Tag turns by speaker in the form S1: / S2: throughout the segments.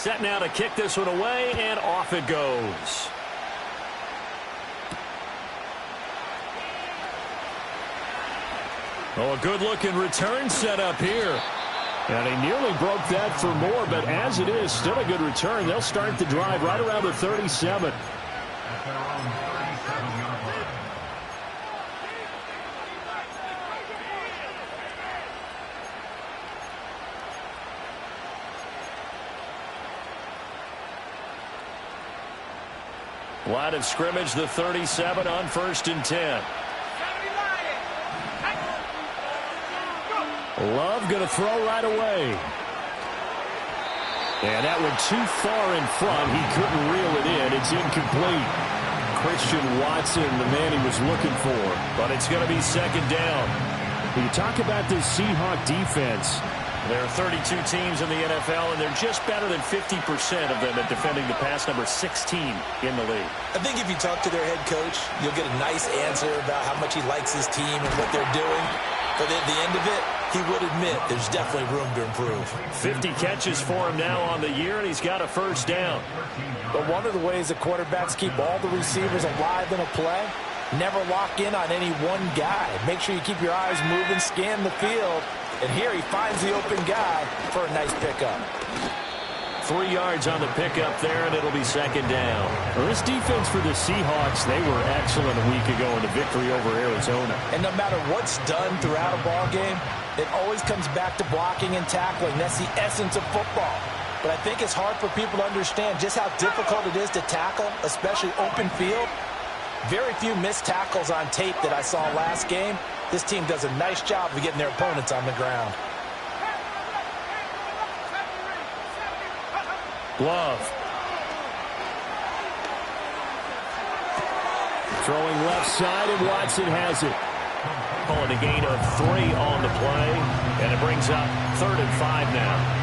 S1: Set now to kick this one away, and off it goes. Oh, a good-looking return set up here. And he nearly broke that for more, but as it is, still a good return. They'll start the drive right around the 37. Line of scrimmage, the 37 on 1st and 10. Love going to throw right away. And that went too far in front. He couldn't reel it in. It's incomplete. Christian Watson, the man he was looking for. But it's going to be 2nd down. When you talk about this Seahawk defense, there are 32 teams in the NFL, and they're just better than 50% of them at defending the pass, number 16 in the league.
S2: I think if you talk to their head coach, you'll get a nice answer about how much he likes his team and what they're doing. But at the end of it, he would admit there's definitely room to improve.
S1: 50 catches for him now on the year, and he's got a 1st down.
S3: But one of the ways that quarterbacks keep all the receivers alive in a play, never lock in on any one guy. Make sure you keep your eyes moving, scan the field. And here he finds the open guy for a nice pickup.
S1: 3 yards on the pickup there, and it'll be 2nd down. Well, this defense for the Seahawks, they were excellent a week ago in the victory over Arizona.
S3: And no matter what's done throughout a ball game, it always comes back to blocking and tackling. That's the essence of football. But I think it's hard for people to understand just how difficult it is to tackle, especially open field. Very few missed tackles on tape that I saw last game. This team does a nice job of getting their opponents on the ground.
S1: Love. Throwing left side, and Watson has it. Calling a gain of 3 on the play, and it brings up 3rd and 5 now.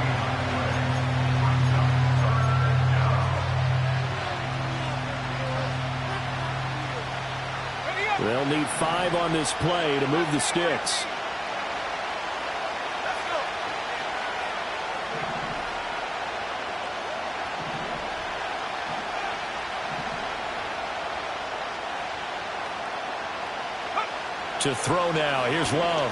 S1: They'll need 5 on this play to move the sticks. To throw now. Here's Love.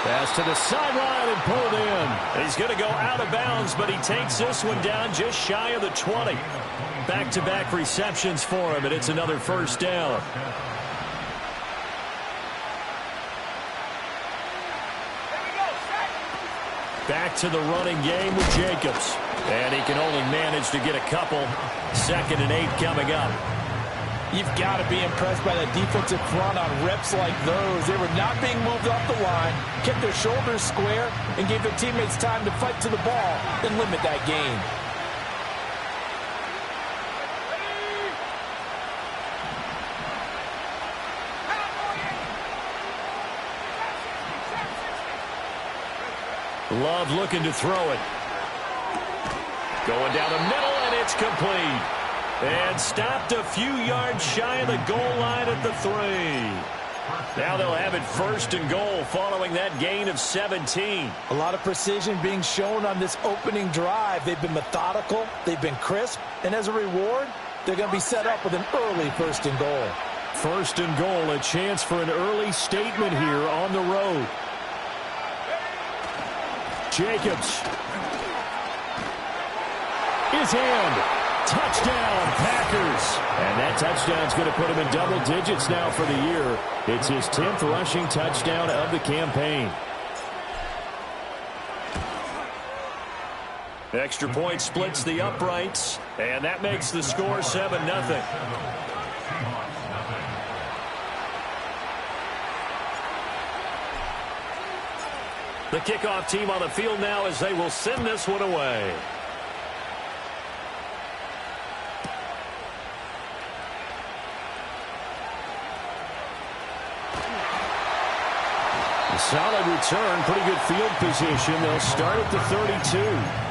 S1: Pass to the sideline and pulled in. He's going to go out of bounds, but he takes this one down just shy of the 20. Back-to-back receptions for him, and it's another 1st down. Back to the running game with Jacobs. And he can only manage to get a couple. 2nd and 8 coming up.
S3: You've got to be impressed by the defensive front on reps like those. They were not being moved off the line, kept their shoulders square, and gave their teammates time to fight to the ball and limit that gain.
S1: Love looking to throw it. Going down the middle, and it's complete. And stopped a few yards shy of the goal line at the 3. Now they'll have it 1st and goal following that gain of 17.
S3: A lot of precision being shown on this opening drive. They've been methodical, they've been crisp, and as a reward, they're going to be set up with an early 1st and goal.
S1: 1st and goal, a chance for an early statement here on the road. Jacobs. His hand. Touchdown, Packers. And that touchdown's going to put him in double digits now for the year. It's his 10th rushing touchdown of the campaign. Extra point splits the uprights, and that makes the score 7-0. The kickoff team on the field now as they will send this one away. A solid return, pretty good field position. They'll start at the 32.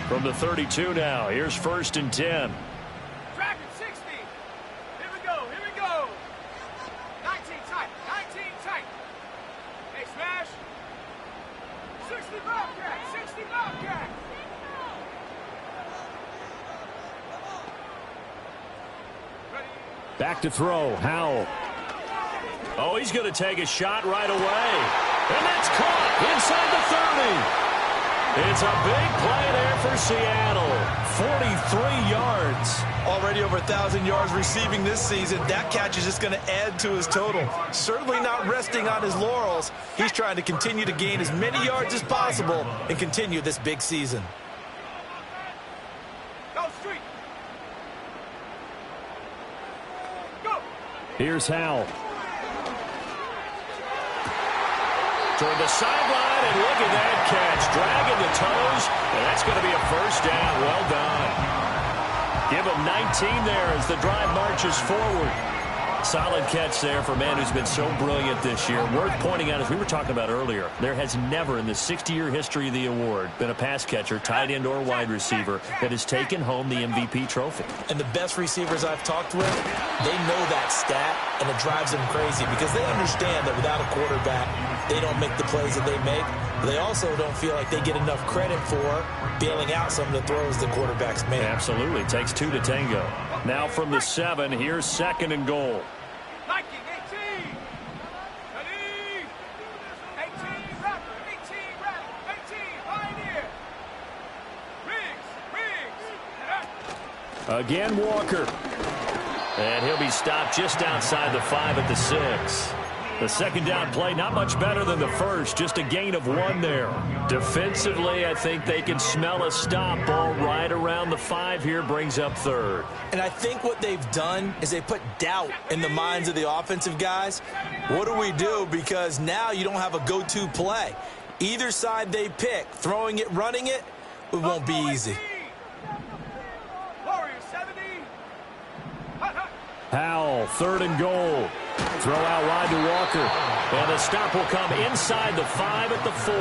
S1: From the 32 now, here's 1st and 10.
S4: Track it, 60. Here we go, here we go. 19, tight, 19.
S1: Back to throw, Howell. Oh, he's going to take a shot right away. And that's caught inside the 30. It's a big play there for Seattle. 43 yards.
S3: Already over 1,000 yards receiving this season. That catch is just going to add to his total. Certainly not resting on his laurels. He's trying to continue to gain as many yards as possible and continue this big season.
S4: Go street. Go.
S1: Here's Howell. Toward the sideline, and look at that catch. Dragging the toes, and that's going to be a first down. Well done. Give him 19 there as the drive marches forward. Solid catch there for a man who's been so brilliant this year. Worth pointing out, as we were talking about earlier, there has never in the 60-year history of the award been a pass catcher, tight end or wide receiver that has taken home the MVP trophy.
S3: And the best receivers I've talked with, they know that stat, and it drives them crazy because they understand that without a quarterback, they don't make the plays that they make. They also don't feel like they get enough credit for bailing out some of the throws the quarterbacks make.
S1: Absolutely. Takes two to tango. Now from the 7, here's 2nd and goal.
S4: Nike, 18. Ready. 18, Raptor. 18, Raptor. 18, Pioneer. Riggs.
S1: Again, Walker. And he'll be stopped just outside the 5 at the 6. The second down play, not much better than the first, just a gain of 1 there. Defensively, I think they can smell a stop. Ball right around the 5 here, brings up 3rd.
S3: And I think what they've done is they put doubt in the minds of the offensive guys. What do we do? Because now you don't have a go-to play. Either side they pick, throwing it, running it, it won't be easy.
S4: Warriors 70.
S1: Howell, 3rd and goal. Throw out wide to Walker. And the stop will come inside the 5 at the 4.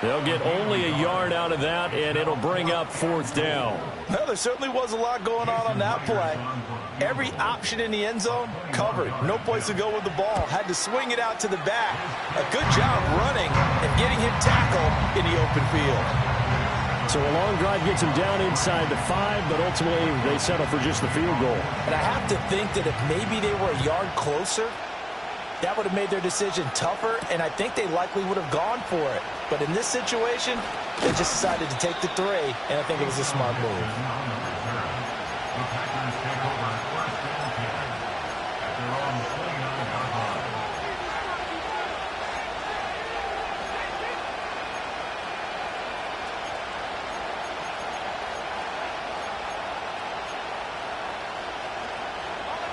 S1: They'll get only a yard out of that, and it'll bring up 4th down.
S3: Well, there certainly was a lot going on that play. Every option in the end zone covered. No place to go with the ball. Had to swing it out to the back. A good job running and getting him tackled in the open field.
S1: So a long drive gets him down inside the 5, but ultimately they settle for just the field goal.
S3: And I have to think that if maybe they were a yard closer, that would have made their decision tougher, and I think they likely would have gone for it. But in this situation, they just decided to take the 3, and I think it was a smart move.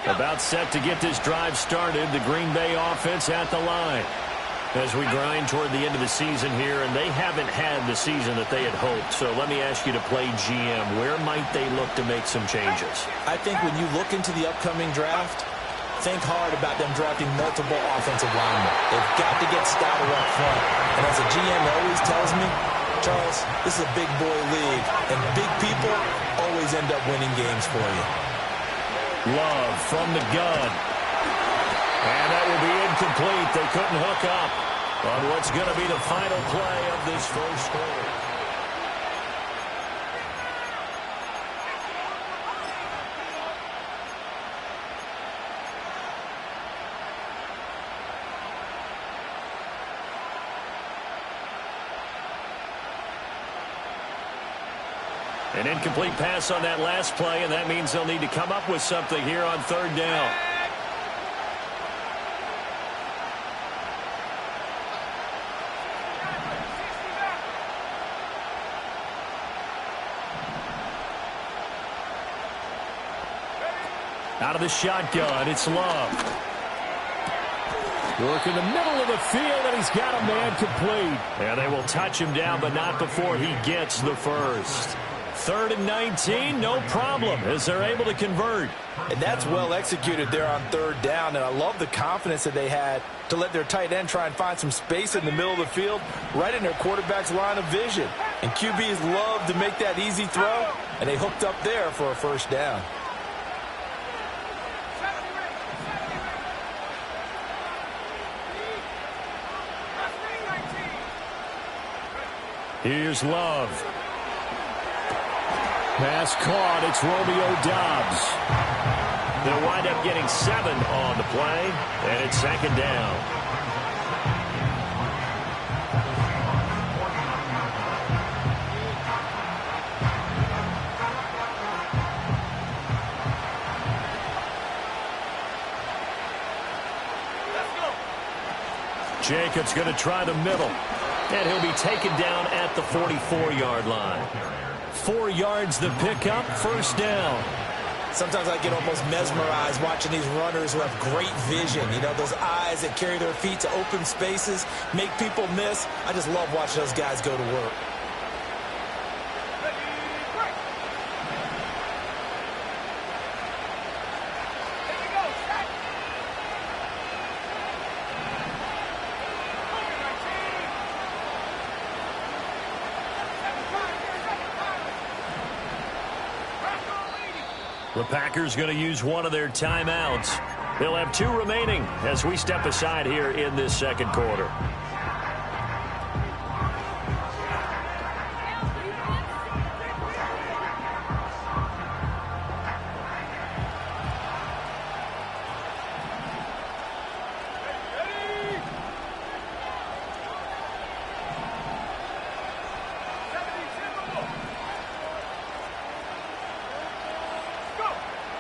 S1: About set to get this drive started, the Green Bay offense at the line. As we grind toward the end of the season here, and they haven't had the season that they had hoped. So let me ask you to play GM. Where might they look to make some changes?
S3: I think when you look into the upcoming draft, think hard about them drafting multiple offensive linemen. They've got to get stouter up front. And as a GM always tells me, Charles, this is a big boy league, and big people always end up winning games for you.
S1: Love from the gun. And that will be incomplete. They couldn't hook up on what's going to be the final play of this first quarter. An incomplete pass on that last play, and that means they'll need to come up with something here on 3rd down. Out of the shotgun, it's Love. Work in the middle of the field, and he's got a man complete. And they will touch him down, but not before he gets the first. 3rd and 19, no problem, as they're able to convert.
S3: And that's well executed there on 3rd down, and I love the confidence that they had to let their tight end try and find some space in the middle of the field, right in their quarterback's line of vision. And QBs love to make that easy throw, and they hooked up there for a first down.
S1: Here's Love. Pass caught. It's Romeo Doubs. They'll wind up getting 7 on the play, and it's second down. Jacobs going to try the middle. And he'll be taken down at the 44-yard line. 4 yards the pickup, first down.
S3: Sometimes I get almost mesmerized watching these runners who have great vision. You know, those eyes that carry their feet to open spaces, make people miss. I just love watching those guys go to work.
S1: The Packers going to use one of their timeouts. They'll have 2 remaining as we step aside here in this second quarter.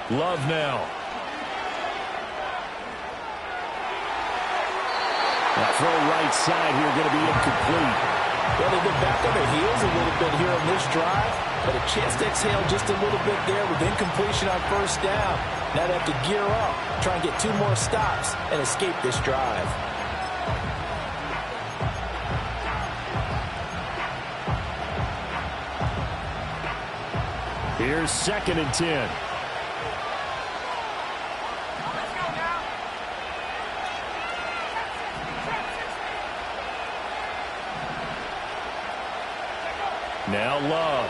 S1: Love now. That throw right side here going to be incomplete.
S3: Well, they've been back on their heels a little bit here on this drive, but a chance to exhale just a little bit there with incompletion on first down. Now they have to gear up, try and get 2 more stops, and escape this drive.
S1: Here's 2nd and 10. Now Love.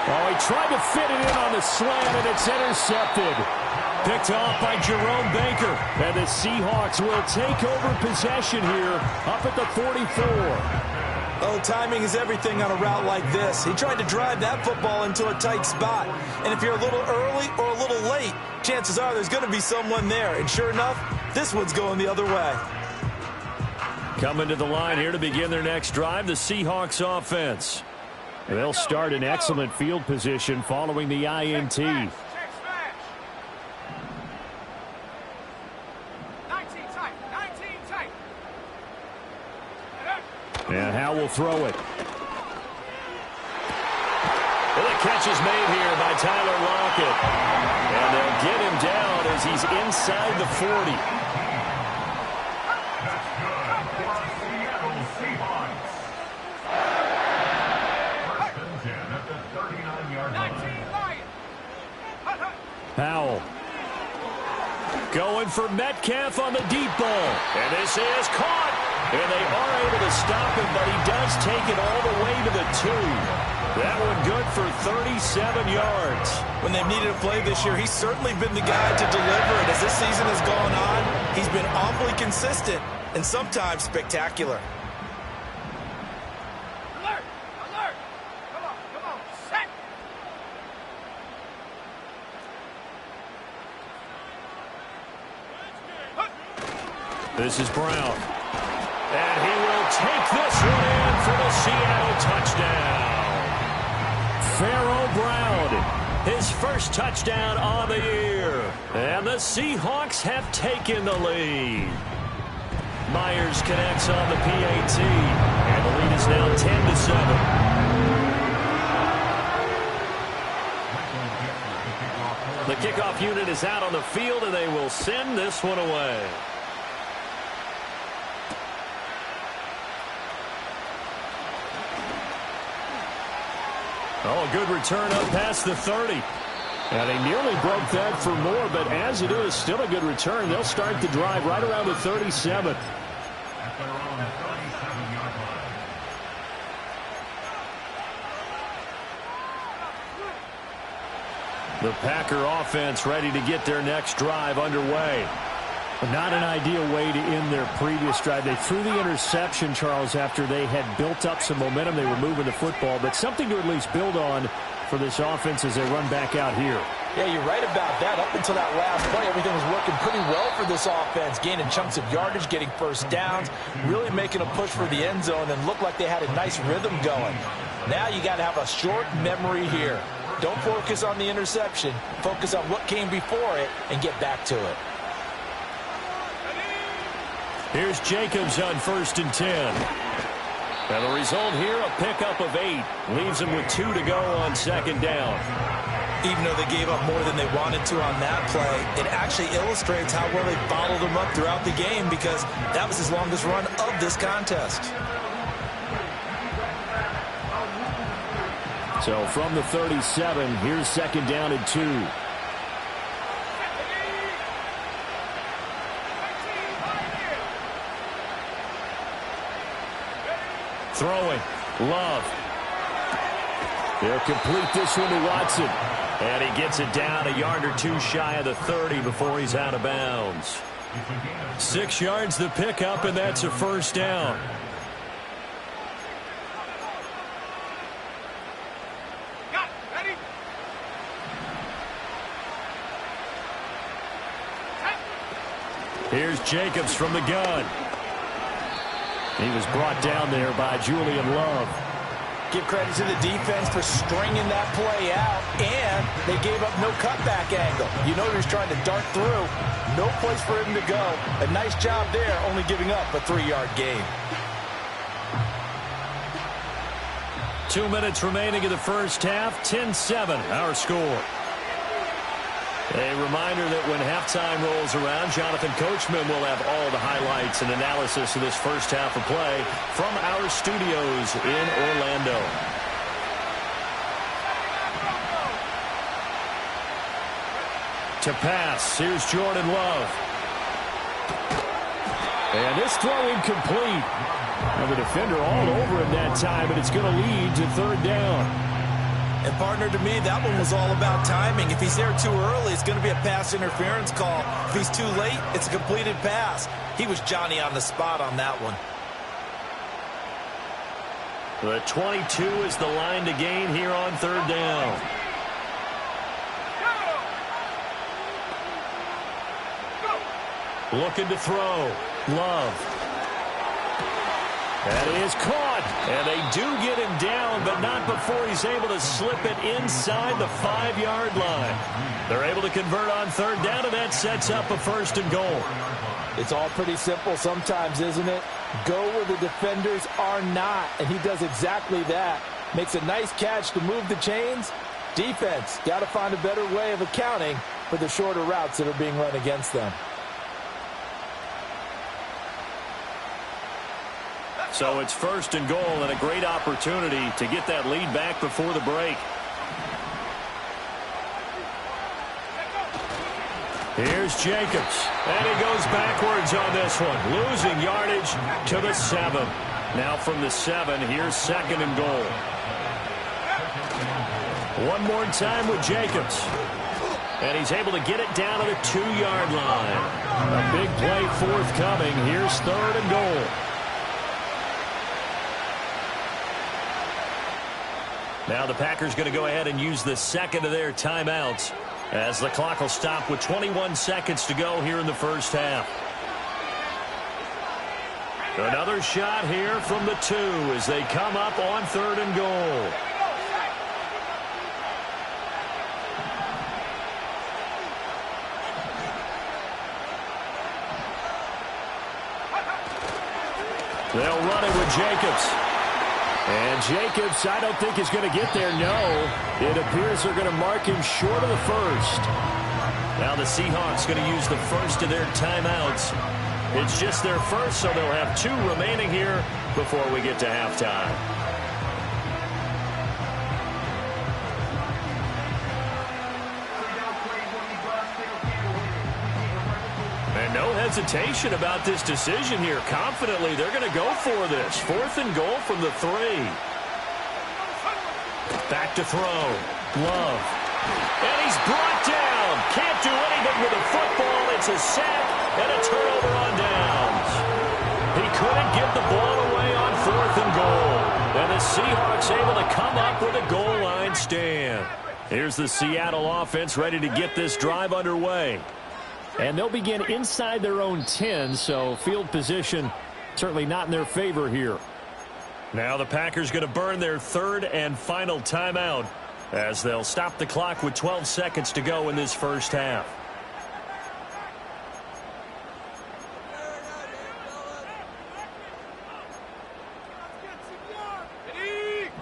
S1: Oh, he tried to fit it in on the slant, and it's intercepted. Picked off by Jerome Baker. And the Seahawks will take over possession here up at the 44.
S3: Oh, timing is everything on a route like this. He tried to drive that football into a tight spot. And if you're a little early or a little late, chances are there's going to be someone there. And sure enough, this one's going the other way.
S1: Coming to the line here to begin their next drive, the Seahawks offense. They'll start in excellent field position following the INT.
S4: 19 tight.
S1: And Howe will throw it. Well, the catch is made here by Tyler Lockett. And they'll get him down as he's inside the 40. Powell going for Metcalf on the deep ball. And this is caught. And they are able to stop him, but he does take it all the way to the 2. That one good for 37 yards.
S3: When they've needed a play this year, he's certainly been the guy to deliver it. As this season has gone on, he's been awfully consistent and sometimes spectacular.
S4: Alert! Alert! Come on, set!
S1: This is Brown. And he will take this one in for the Seattle touchdown. Pharaoh Brown, his first touchdown on the year. And the Seahawks have taken the lead. Myers connects on the PAT. And the lead is now 10-7. The kickoff unit is out on the field, and they will send this one away. Oh, a good return up past the 30. And they nearly broke that for more, but as it is, still a good return. They'll start the drive right around the 37. The Packer offense ready to get their next drive underway. Not an ideal way to end their previous drive. They threw the interception, Charles, after they had built up some momentum. They were moving the football, but something to at least build on for this offense as they run back out here.
S3: Yeah, you're right about that. Up until that last play, everything was working pretty well for this offense, gaining chunks of yardage, getting first downs, really making a push for the end zone, and looked like they had a nice rhythm going. Now you got to have a short memory here. Don't focus on the interception. Focus on what came before it and get back to it.
S1: Here's Jacobs on 1st and 10. And the result here, a pickup of 8. Leaves him with 2 to go on 2nd down.
S2: Even though they gave up more than they wanted to on that play, it actually illustrates how well they bottled them up throughout the game, because that was his longest run of this contest.
S1: So from the 37, here's 2nd down and 2. Throwing. Love. They'll complete this one to Watson. And he gets it down a yard or 2 shy of the 30 before he's out of bounds. 6 yards the pickup, and that's a 1st down. Here's Jacobs from the gun. He was brought down there by Julian Love.
S3: Give credit to the defense for stringing that play out, and they gave up no cutback angle. You know he was trying to dart through. No place for him to go. A nice job there, only giving up a 3-yard gain.
S1: 2 minutes remaining in the first half. 10-7, our score. A reminder that when halftime rolls around, Jonathan Coachman will have all the highlights and analysis of this first half of play from our studios in Orlando. To pass, here's Jordan Love. And this throw incomplete. And the defender all over him that time, and it's going to lead to 3rd down.
S2: And, partner, to me, that one was all about timing. If he's there too early, it's going to be a pass interference call. If he's too late, it's a completed pass. He was Johnny on the spot on that one.
S1: The 22 is the line to gain here on 3rd down. Looking to throw. Love. That is caught, and they do get him down, but not before he's able to slip it inside the 5-yard line. They're able to convert on 3rd down, and that sets up a 1st and goal.
S3: It's all pretty simple sometimes, isn't it? Go where the defenders are not, and he does exactly that. Makes a nice catch to move the chains. Defense, got to find a better way of accounting for the shorter routes that are being run against them.
S1: So it's 1st and goal, and a great opportunity to get that lead back before the break. Here's Jacobs, and he goes backwards on this one, losing yardage to the 7. Now from the 7, here's 2nd and goal. One more time with Jacobs, and he's able to get it down to the 2-yard line. A big play forthcoming. Here's 3rd and goal. Now the Packers going to go ahead and use the 2nd of their timeouts as the clock will stop with 21 seconds to go here in the first half. Another shot here from the 2 as they come up on 3rd and goal. They'll run it with Jacobs. And Jacobs, I don't think is going to get there, no. It appears they're going to mark him short of the 1st. Now the Seahawks going to use the 1st of their timeouts. It's just their 1st, so they'll have 2 remaining here before we get to halftime. And no hesitation about this decision here. Confidently, they're going to go for this. 4th and goal from the 3. Back to throw. Love. And he's brought down. Can't do anything with the football. It's a sack and a turnover on downs. He couldn't get the ball away on 4th and goal. And the Seahawks able to come up with a goal line stand. Here's the Seattle offense ready to get this drive underway.
S5: And they'll begin inside their own 10, so field position certainly not in their favor here.
S1: Now the Packers going to burn their third and final timeout as they'll stop the clock with 12 seconds to go in this first half.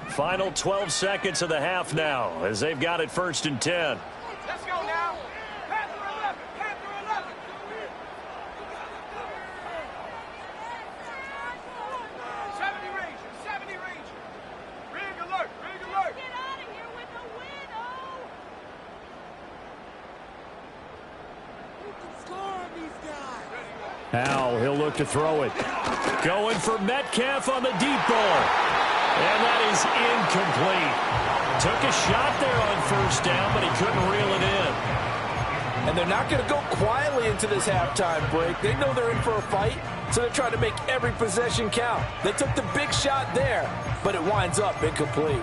S1: Final 12 seconds of the half now as they've got it 1st and 10.
S4: Let's go now. Panther 11. Panther 11. 70 Ranger. 70 Ranger. Rig alert. Rig alert. Get out of here with the win, Who can score on these guys?
S1: Now he'll look to throw it. Going for Metcalf on the deep ball. And that is incomplete. Took a shot there on 1st down, but he couldn't reel it in.
S3: And they're not going to go quietly into this halftime break. They know they're in for a fight, so they're trying to make every possession count. They took the big shot there, but it winds up incomplete.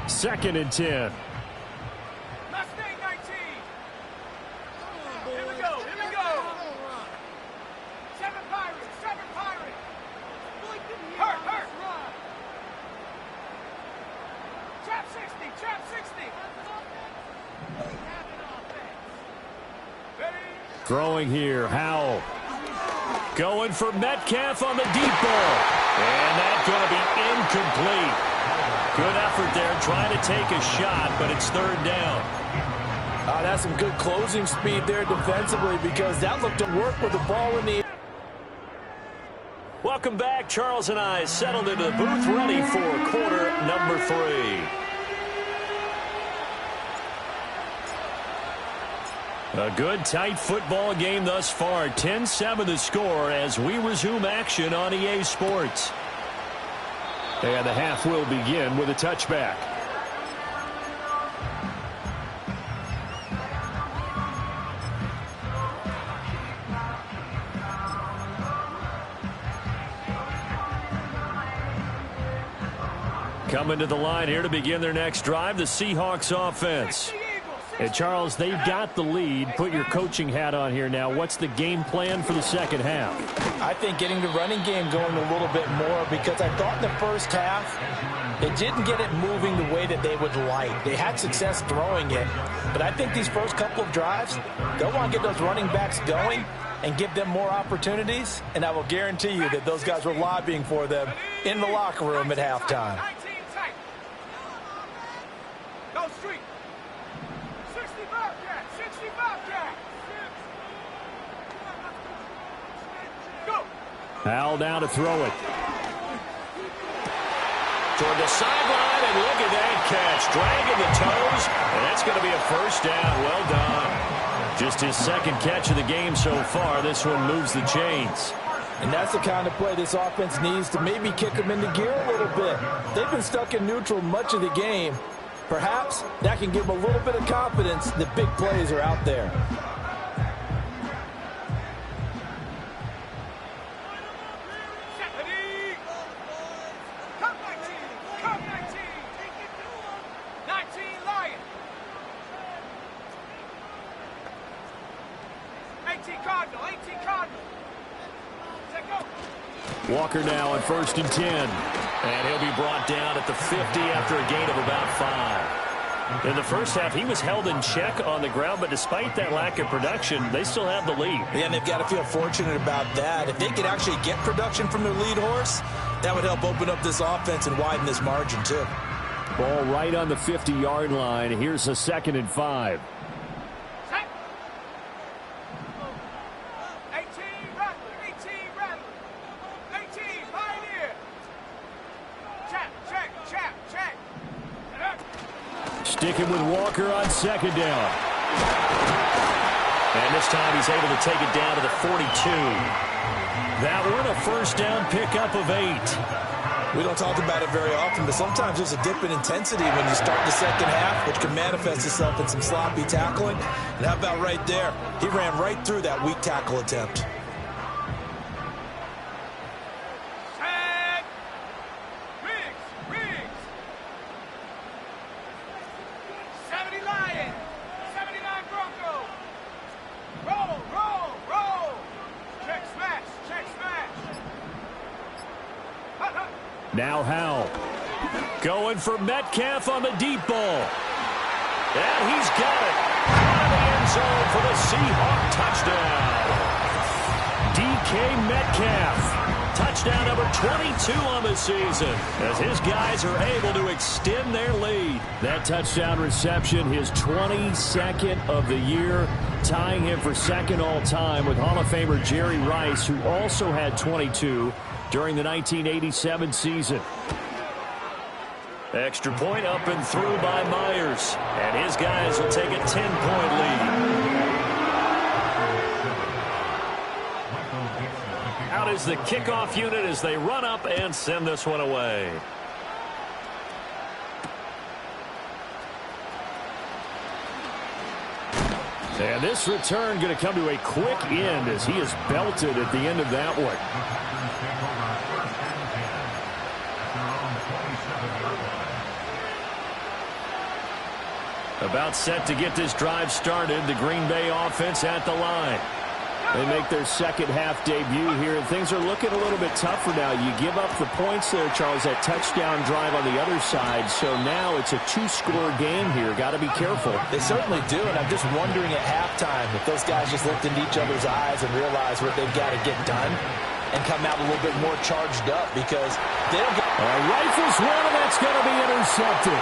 S1: 2nd and 10.
S4: Mustang 19. Here we go. Here we go. 7 Pirates. 7 Pirates. Hurt, hurt. Trap 60, trap 60.
S1: Throwing here, Howell. Going for Metcalf on the deep ball. And that's going to be incomplete. Good effort there, trying to take a shot, but it's 3rd down.
S3: That's some good closing speed there defensively because that looked to work with the ball in the air.
S1: Welcome back. Charles and I settled into the booth, ready for quarter number 3. A good, tight football game thus far. 10-7 the score as we resume action on EA Sports. And the half will begin with a touchback. Coming to the line here to begin their next drive, the Seahawks offense.
S5: And Charles, they've got the lead. Put your coaching hat on here now. What's the game plan for the second half?
S3: I think getting the running game going a little bit more because I thought in the first half they didn't get it moving the way that they would like. They had success throwing it, but I think these first couple of drives, they'll want to get those running backs going and give them more opportunities, and I will guarantee you that those guys were lobbying for them in the locker room at halftime.
S4: Go street. 65 cat. 65 cat. Go.
S1: Howell down to throw it. Toward the sideline, and look at that catch. Dragging the toes, and that's going to be a 1st down. Well done. Just his 2nd catch of the game so far. This one moves the chains.
S3: And that's the kind of play this offense needs to maybe kick them into gear a little bit. They've been stuck in neutral much of the game. Perhaps that can give them a little bit of confidence that big plays are out there.
S4: Come 19. Come 19. 19 Lion. 18 Cardinal. 18 Cardinal. Set go.
S1: Walker now on 1st and 10. And he'll be brought down at the 50 after a gain of about 5. In the first half, he was held in check on the ground, but despite that lack of production, they still have the lead.
S2: Yeah, and they've got to feel fortunate about that. If they could actually get production from their lead horse, that would help open up this offense and widen this margin, too.
S1: Ball right on the 50-yard line. Here's a 2nd and 5.
S4: Set. 18 Rattler. 18 Rattler. 18 Pioneer. Check, check, check, check.
S1: Sticking with Walker on 2nd down. And this time he's able to take it down to the 42. That one a 1st down pickup of 8.
S2: We don't talk about it very often, but sometimes there's a dip in intensity when you start the second half, which can manifest itself in some sloppy tackling. And how about right there? He ran right through that weak tackle attempt.
S4: Set. Riggs. Riggs.
S5: Now Howell. Going for Metcalf on the deep ball. And he's got it. Out of the end zone for the Seahawk touchdown. DK Metcalf. Touchdown number 22 on the season as his guys are able to extend their lead. That touchdown reception, his 22nd of the year, tying him for second all-time with Hall of Famer Jerry Rice, who also had 22 during the 1987 season. Extra point up and through by Myers, and his guys will take a 10-point lead. Out is the kickoff unit as they run up and send this one away. And this return going to come to a quick end as he is belted at the end of that one. About set to get this drive started. The Green Bay offense at the line. They make their second half debut here, and things are looking a little bit tougher now. You give up the points there, Charles, that touchdown drive on the other side. So now it's a two-score game here. Got to be careful.
S3: They certainly do, and I'm just wondering at halftime if those guys just looked into each other's eyes and realized what they've got to get done and come out a little bit more charged up because they don't get...
S5: Rifles one, and that's going to be intercepted.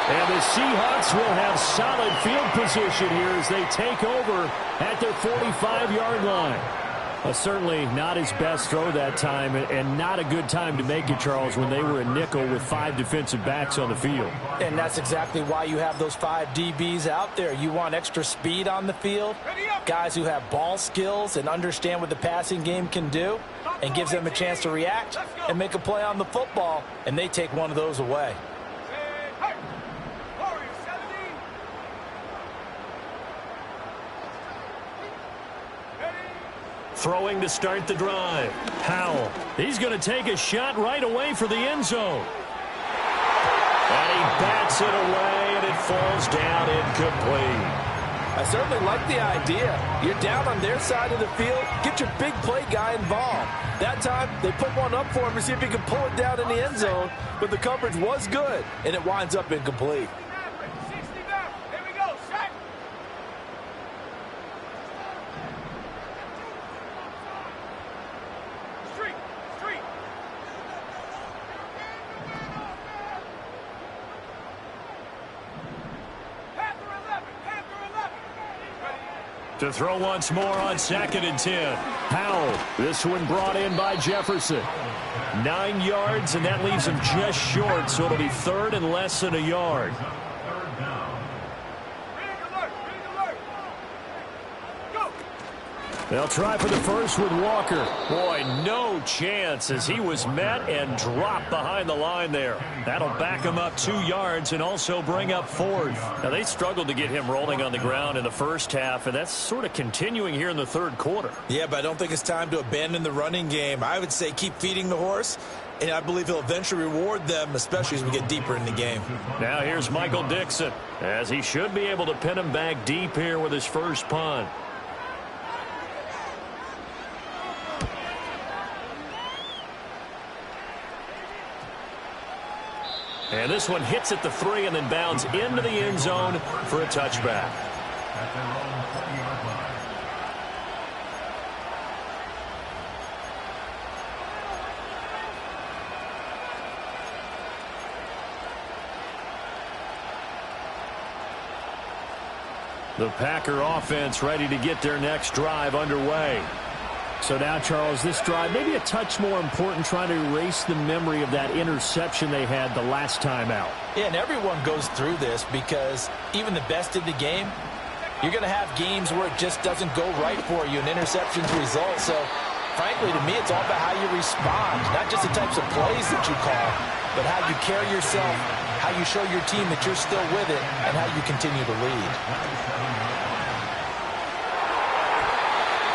S5: And the Seahawks will have solid field position here as they take over at their 45-yard line. Certainly not his best throw that time, and not a good time to make it, Charles, when they were a nickel with 5 defensive backs on the field.
S3: And that's exactly why you have those 5 DBs out there. You want extra speed on the field, guys who have ball skills and understand what the passing game can do, and gives them a chance to react and make a play on the football, and they take one of those away.
S5: Throwing to start the drive. Howell. He's going to take a shot right away for the end zone. And he bats it away, and it falls down incomplete.
S3: I certainly like the idea. You're down on their side of the field. Get your big play guy involved. That time, they put one up for him to see if he can pull it down in the end zone. But the coverage was good, and it winds up incomplete.
S5: To throw once more on 2nd and 10. Howell. This one brought in by Jefferson. 9 yards, and that leaves him just short, so it'll be 3rd and less than a yard. They'll try for the first with Walker. Boy, no chance as he was met and dropped behind the line there. That'll back him up 2 yards and also bring up 4th. Now, they struggled to get him rolling on the ground in the first half, and that's sort of continuing here in the third quarter.
S2: Yeah, but I don't think it's time to abandon the running game. I would say keep feeding the horse, and I believe he'll eventually reward them, especially as we get deeper in the game.
S5: Now here's Michael Dixon, as he should be able to pin him back deep here with his first punt. And this one hits at the 3 and then bounds into the end zone for a touchback. The Packer offense ready to get their next drive underway. So now, Charles, this drive maybe a touch more important, trying to erase the memory of that interception they had the last time out.
S3: Yeah, and everyone goes through this because even the best in the game, you're going to have games where it just doesn't go right for you and interceptions result. So, frankly, to me, it's all about how you respond, not just the types of plays that you call, but how you carry yourself, how you show your team that you're still with it, and how you continue to lead.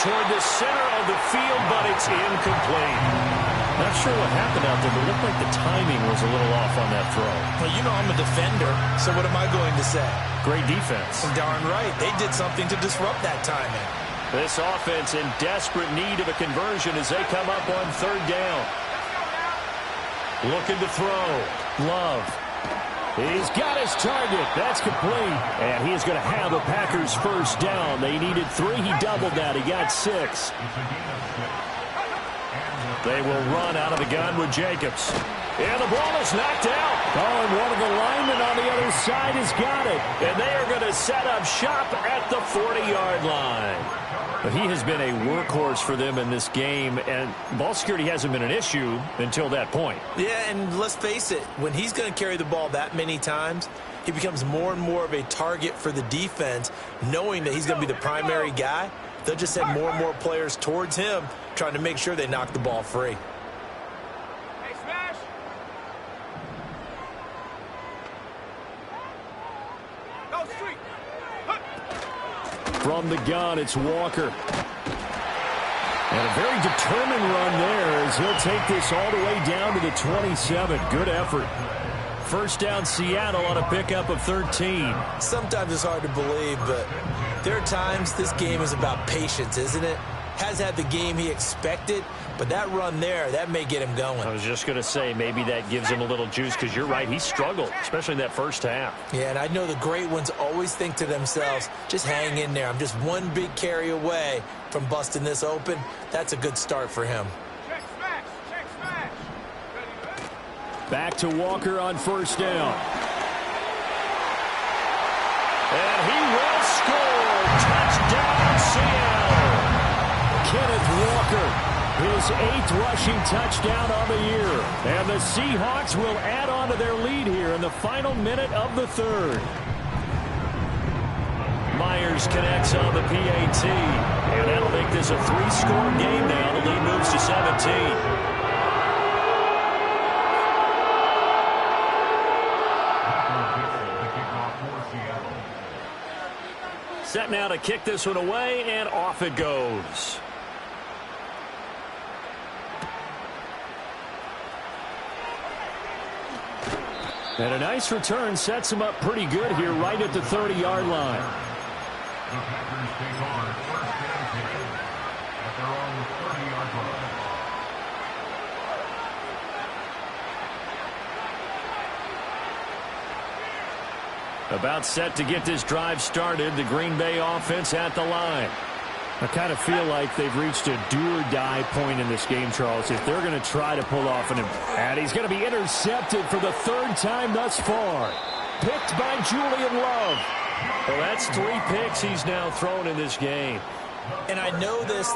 S5: Toward the center of the field, but it's incomplete. Not sure what happened out there, but it looked like the timing was a little off on that throw.
S2: Well, you know I'm a defender, so what am I going to say?
S5: Great defense.
S2: Darn right. They did something to disrupt that timing.
S5: This offense in desperate need of a conversion as they come up on 3rd down.
S1: Looking to throw. Love. He's got his target. That's complete. And he is going to have a Packers first down. They needed 3. He doubled that. He got 6. They will run out of the gun with Jacobs. And the ball is knocked out. Oh, and one of the linemen on the other side has got it. And they are going to set up shop at the 40-yard line. But he has been a workhorse for them in this game, and ball security hasn't been an issue until that point.
S3: Yeah, and let's face it, when he's going to carry the ball that many times, he becomes more and more of a target for the defense, knowing that he's going to be the primary guy. They'll just send more and more players towards him, trying to make sure they knock the ball free.
S4: Hey, smash! Go street!
S1: From the gun, it's Walker. And a very determined run there as he'll take this all the way down to the 27. Good effort. First down, Seattle on a pickup of 13.
S3: Sometimes it's hard to believe, but there are times this game is about patience, isn't it? Has had the game he expected, but that run there, that may get him going.
S1: I was just going to say, maybe that gives him a little juice, because you're right, he struggled, especially in that first half.
S3: Yeah, and I know the great ones always think to themselves, just hang in there. I'm just one big carry away from busting this open. That's a good start for him.
S4: Check smash! Check smash! Ready,
S1: Back to Walker on first down. And he will score. Touchdown, Seattle. Kenneth Walker, his 8th rushing touchdown of the year. And the Seahawks will add on to their lead here in the final minute of the third. Myers connects on the PAT. And that'll make this a 3-score game now. The lead moves to 17. Set now to kick this one away, and off it goes. And a nice return sets him up pretty good here right at the 30-yard line.
S6: The Packers take on first and 10 at their own 30-yard line.
S1: About set to get this drive started. The Green Bay offense at the line. I kind of feel like they've reached a do-or-die point in this game, Charles, if they're going to try to pull off an... And he's going to be intercepted for the 3rd time thus far. Picked by Julian Love. Well, that's 3 picks he's now thrown in this game.
S3: And I know this...